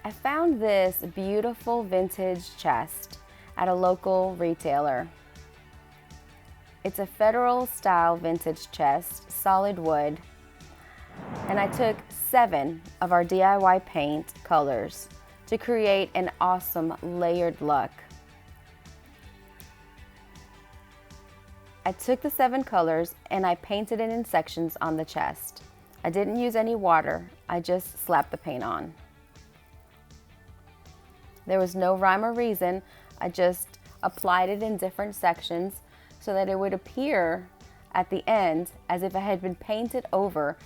I found this beautiful vintage chest at a local retailer. It's a federal style vintage chest, solid wood, and I took 7 of our DIY paint colors to create an awesome layered look. I took the 7 colors and I painted it in sections on the chest. I didn't use any water, I just slapped the paint on. There was no rhyme or reason, I just applied it in different sections so that it would appear at the end as if it had been painted over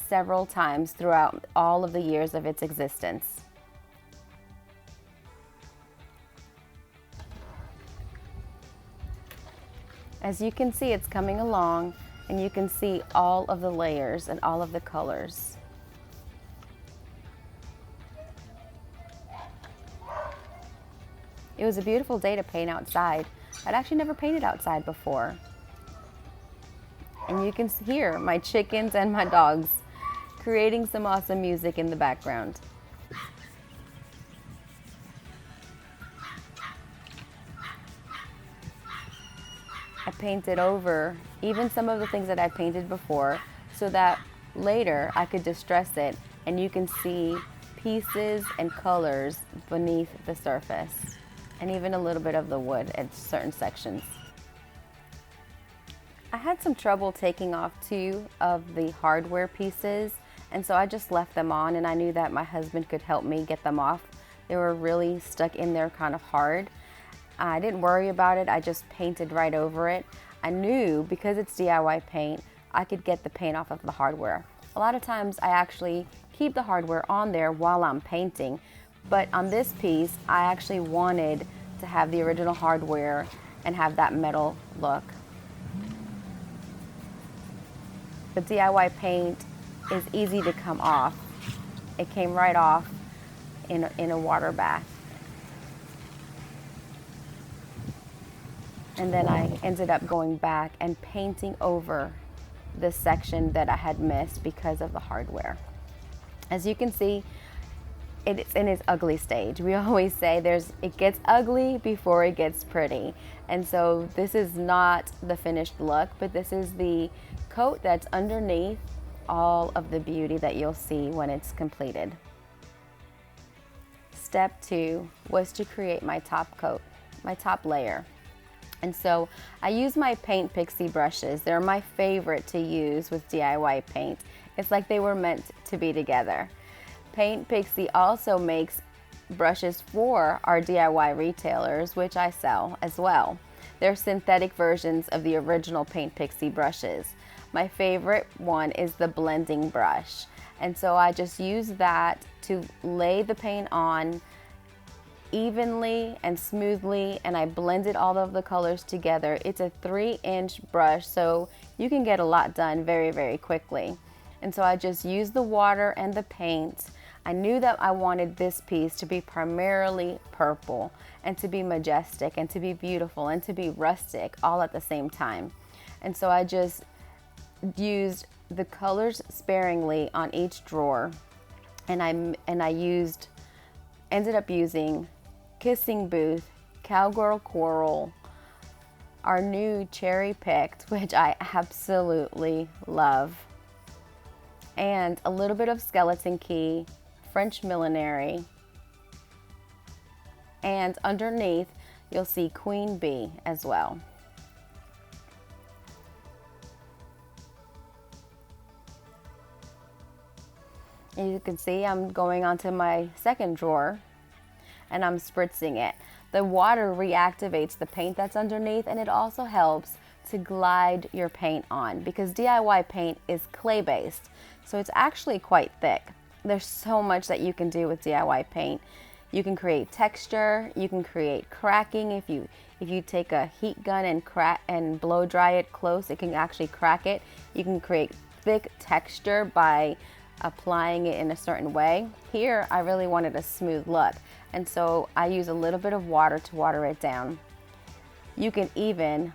several times throughout all of the years of its existence. As you can see, it's coming along and you can see all of the layers and all of the colors. It was a beautiful day to paint outside. I'd actually never painted outside before. And you can hear my chickens and my dogs creating some awesome music in the background. I painted over even some of the things that I painted before so that later I could distress it and you can see pieces and colors beneath the surface and even a little bit of the wood at certain sections. I had some trouble taking off 2 of the hardware pieces, and so I just left them on, and I knew that my husband could help me get them off. They were really stuck in there kind of hard. I didn't worry about it, I just painted right over it. I knew because it's DIY paint, I could get the paint off of the hardware. A lot of times I actually keep the hardware on there while I'm painting, but on this piece, I actually wanted to have the original hardware and have that metal look. The DIY paint is easy to come off. It came right off in a water bath. And then I ended up going back and painting over the section that I had missed because of the hardware. As you can see, it's in its ugly stage. We always say it gets ugly before it gets pretty. And so this is not the finished look, but this is the coat that's underneath all of the beauty that you'll see when it's completed. Step 2 was to create my top coat, my top layer. And so I use my Paint Pixie brushes. They're my favorite to use with DIY paint. It's like they were meant to be together. Paint Pixie also makes brushes for our DIY retailers, which I sell as well. They're synthetic versions of the original Paint Pixie brushes. My favorite one is the blending brush. And so I just use that to lay the paint on evenly and smoothly, and I blended all of the colors together. It's a 3-inch brush, so you can get a lot done very, very quickly. And so I just used the water and the paint. I knew that I wanted this piece to be primarily purple and to be majestic and to be beautiful and to be rustic all at the same time. And so I just used the colors sparingly on each drawer, and I ended up using Kissing Booth, Cowgirl Coral, our new cherry picked, which I absolutely love, and a little bit of Skeleton Key, French Millinery, and underneath you'll see Queen Bee as well. And you can see I'm going onto my second drawer and I'm spritzing it. The water reactivates the paint that's underneath, and it also helps to glide your paint on because DIY paint is clay based, so it's actually quite thick. There's so much that you can do with DIY paint. You can create texture, you can create cracking. If you take a heat gun and crack and blow dry it close, it can actually crack it. You can create thick texture by applying it in a certain way. Here, I really wanted a smooth look, and so I use a little bit of water to water it down. You can even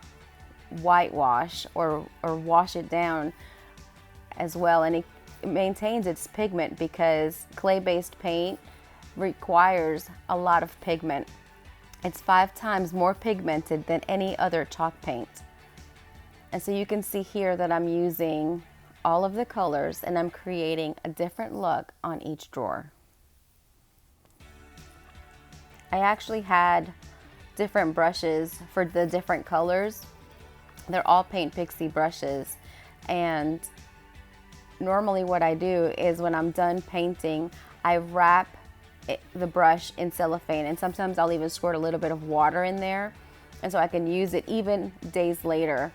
whitewash or wash it down as well, and it maintains its pigment because clay-based paint requires a lot of pigment. It's 5 times more pigmented than any other chalk paint. And so you can see here that I'm using all of the colors and I'm creating a different look on each drawer. I actually had different brushes for the different colors. They're all Paint Pixie brushes, and normally what I do is when I'm done painting, I wrap the brush in cellophane, and sometimes I'll even squirt a little bit of water in there, and so I can use it even days later.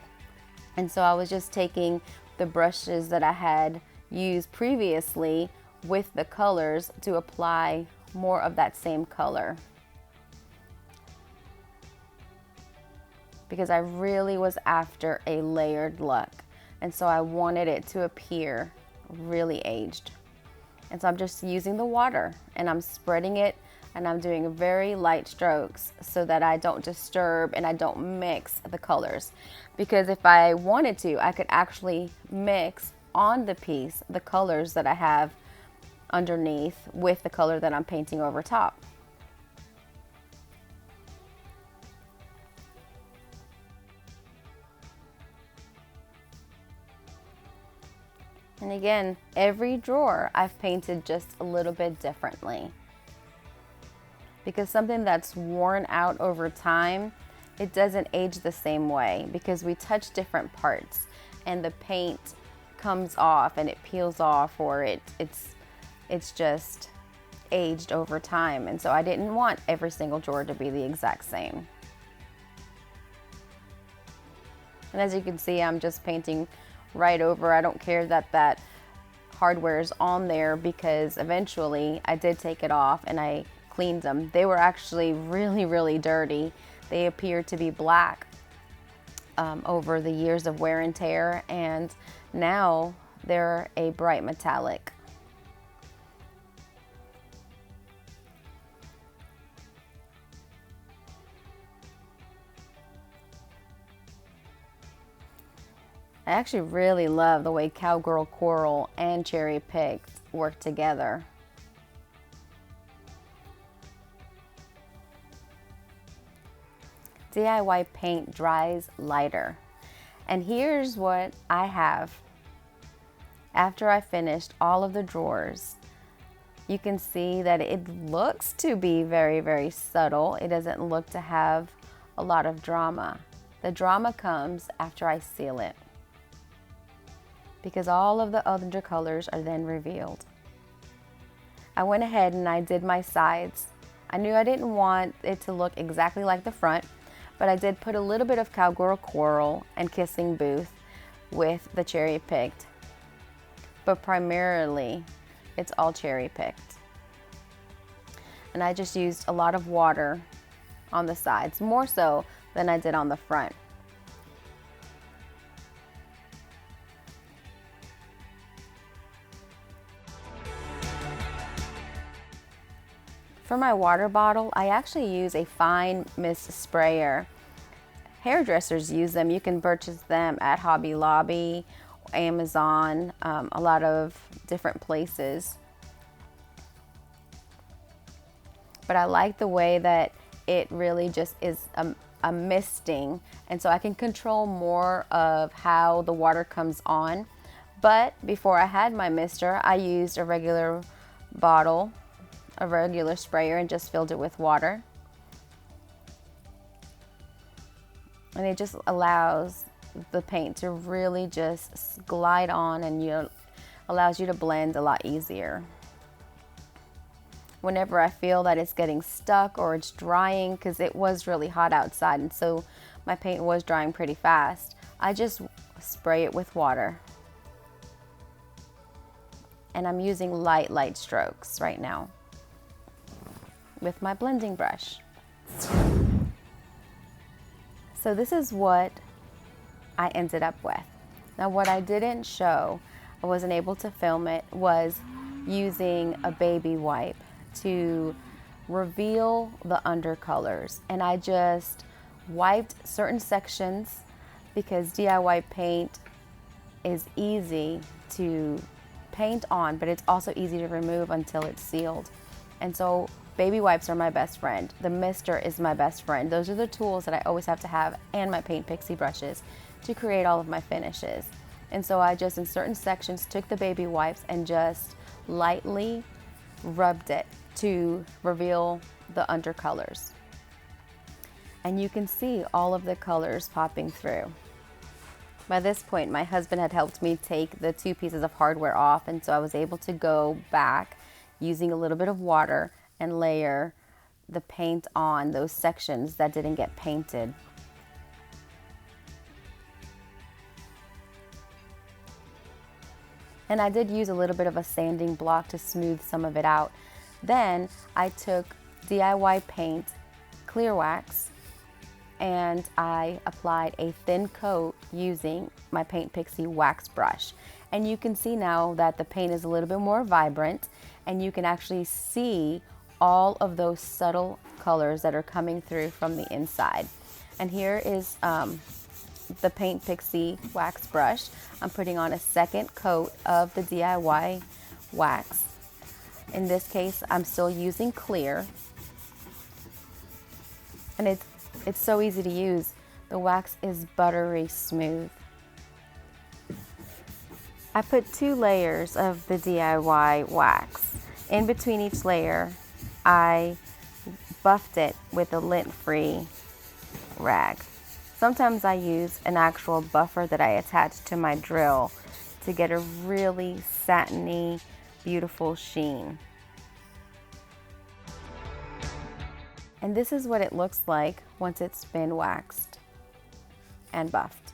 And so I was just taking the brushes that I had used previously with the colors to apply more of that same color, because I really was after a layered look, and so I wanted it to appear really aged. And so I'm just using the water and I'm spreading it, and I'm doing very light strokes so that I don't disturb and I don't mix the colors. Because if I wanted to, I could actually mix on the piece the colors that I have underneath with the color that I'm painting over top. And again, every drawer I've painted just a little bit differently, because something that's worn out over time, it doesn't age the same way, because we touch different parts and the paint comes off and it peels off, or it's just aged over time. And so I didn't want every single drawer to be the exact same. And as you can see, I'm just painting right over. I don't care that that hardware is on there, because eventually I did take it off and I cleaned them. They were actually really dirty. They appear to be black over the years of wear and tear, and now they're a bright metallic. I actually really love the way Cowgirl Coral and Cherry Picked work together. DIY paint dries lighter. And here's what I have after I finished all of the drawers. You can see that it looks to be very subtle. It doesn't look to have a lot of drama. The drama comes after I seal it, because all of the other colors are then revealed. I went ahead and I did my sides. I knew I didn't want it to look exactly like the front, but I did put a little bit of Cowgirl Coral and Kissing Booth with the Cherry Picked. But primarily, it's all Cherry Picked. And I just used a lot of water on the sides, more so than I did on the front. For my water bottle, I actually use a fine mist sprayer. Hairdressers use them. You can purchase them at Hobby Lobby, Amazon, a lot of different places. But I like the way that it really just is a misting, and so I can control more of how the water comes on. But before I had my mister, I used a regular bottle, a regular sprayer, and just filled it with water. And it just allows the paint to really just glide on, and allows you to blend a lot easier. Whenever I feel that it's getting stuck or it's drying, because it was really hot outside and so my paint was drying pretty fast, I just spray it with water. And I'm using light strokes right now with my blending brush. So this is what I ended up with. Now what I didn't show, I wasn't able to film it, was using a baby wipe to reveal the undercolors. And I just wiped certain sections, because DIY paint is easy to paint on, but it's also easy to remove until it's sealed. And so baby wipes are my best friend. The mister is my best friend. Those are the tools that I always have to have, and my paint pixie brushes to create all of my finishes. And so I just, in certain sections, took the baby wipes and just lightly rubbed it to reveal the undercolors. And you can see all of the colors popping through. By this point, my husband had helped me take the 2 pieces of hardware off, and so I was able to go back using a little bit of water and layer the paint on those sections that didn't get painted. And I did use a little bit of a sanding block to smooth some of it out. Then I took DIY paint, clear wax, and I applied a thin coat using my Paint Pixie wax brush. And you can see now that the paint is a little bit more vibrant, and you can actually see all of those subtle colors that are coming through from the inside. And here is the Paint Pixie wax brush. I'm putting on a second coat of the DIY wax. In this case, I'm still using clear. And it's so easy to use. The wax is buttery smooth. I put 2 layers of the DIY wax. In between each layer, I buffed it with a lint-free rag. Sometimes I use an actual buffer that I attach to my drill to get a really satiny, beautiful sheen. And this is what it looks like once it's been waxed and buffed.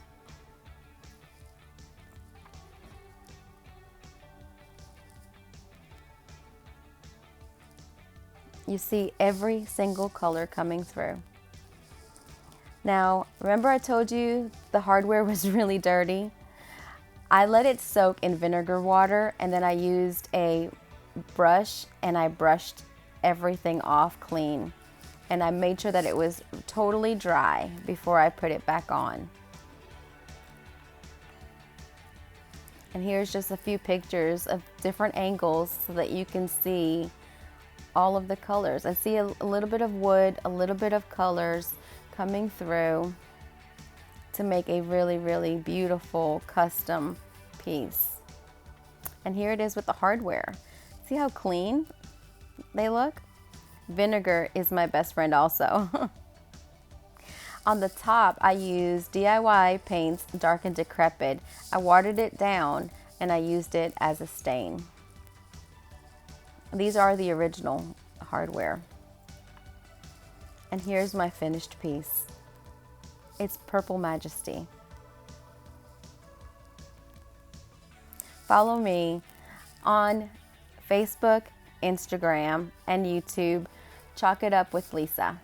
You see every single color coming through. Now, remember I told you the hardware was really dirty? I let it soak in vinegar water, and then I used a brush and I brushed everything off clean. And I made sure that it was totally dry before I put it back on. And here's just a few pictures of different angles so that you can see all of the colors. I see a little bit of wood, a little bit of colors coming through to make a really, really beautiful custom piece. And here it is with the hardware. See how clean they look? Vinegar is my best friend also. On the top, I used DIY Paints Dark and Decrepit. I watered it down and I used it as a stain. These are the original hardware. And here's my finished piece. It's Purple Majesty. Follow me on Facebook, Instagram, and YouTube. Chalk It Up with Lisa.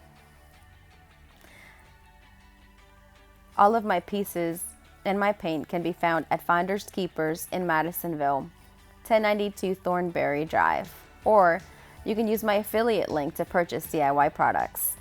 All of my pieces and my paint can be found at Finders Keepers in Madisonville, 1092 Thornberry Drive. Or you can use my affiliate link to purchase DIY products.